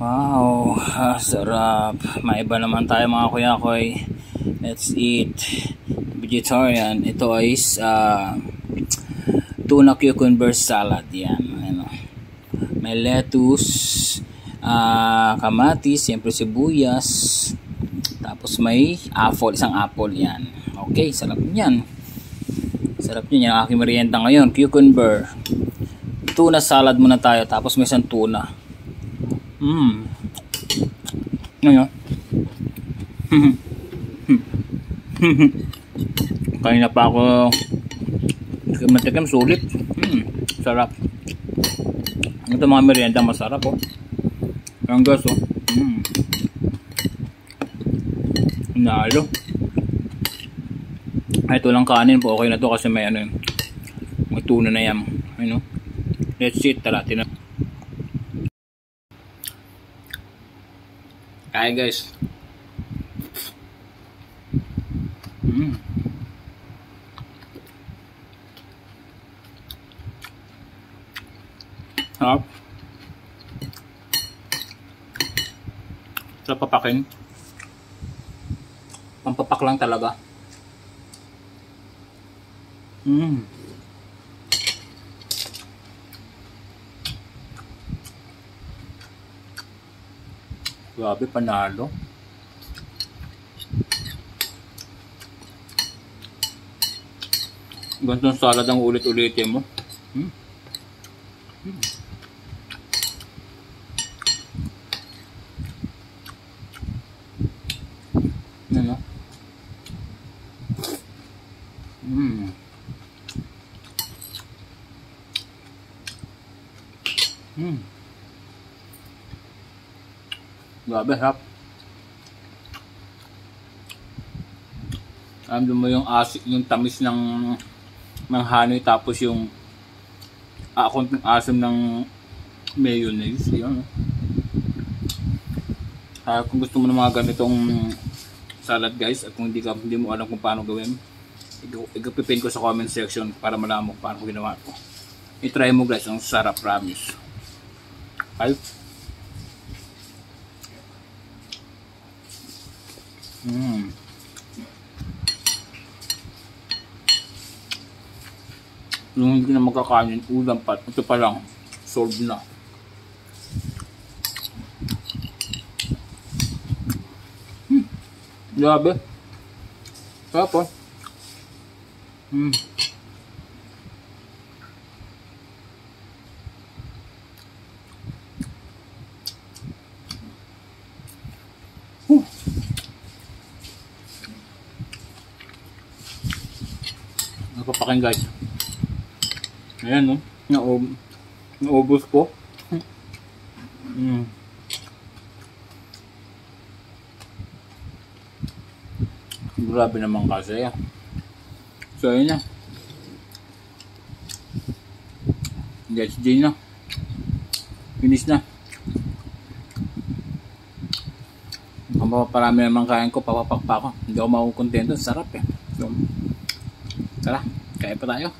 Wow, sarap. Maiba naman tayo mga kuya-koy. Let's eat. Vegetarian. Ito is tuna cucumber salad. Yan. Ano. May lettuce, kamatis, siyempre sibuyas. Tapos may apple, isang apple yan. Okay, sarap niyan. Sarap niyan yung aking merienda ngayon. Cucumber. Tuna salad muna tayo. Tapos may isang tuna. Ano? Kanina pa ako matikim, sulit. Sarap. Ito mga merienda masarap oh. Ang gas oh. Nalo. Ay, ito lang kanin po. Okay na to kasi may ano yun. May tuna na yan. Ano? Let's eat. Tara, tinan. Kaya guys. Sarap. Sarap papakin. Pampapak lang talaga. Grabe, panalo. Ganitong salad ang ulit-ulitin mo. Ano? Grabe, harap. Alam mo yung yung tamis ng honey, tapos yung konting asim ng mayonnaise. Yun. Kung gusto mo ng mga ganitong salad guys, at kung hindi mo alam kung paano gawin, ipipin ko sa comment section para malaman mo paano ko ginawa ko. I-try mo guys, ang sarap, promise. Okay? Yung hindi na magkakanin, ulam pa. Ito pa lang, solve na. Grabe. Sarap po. Napapakin guys. Ayan no. Naubos ko. Grabe naman kasi. So ayun na. Let's do na. Finish na. Ang parami naman kain ko, papapak pa ako. Hindi ako makukontento. Sarap eh. So, tara, kain pa tayo.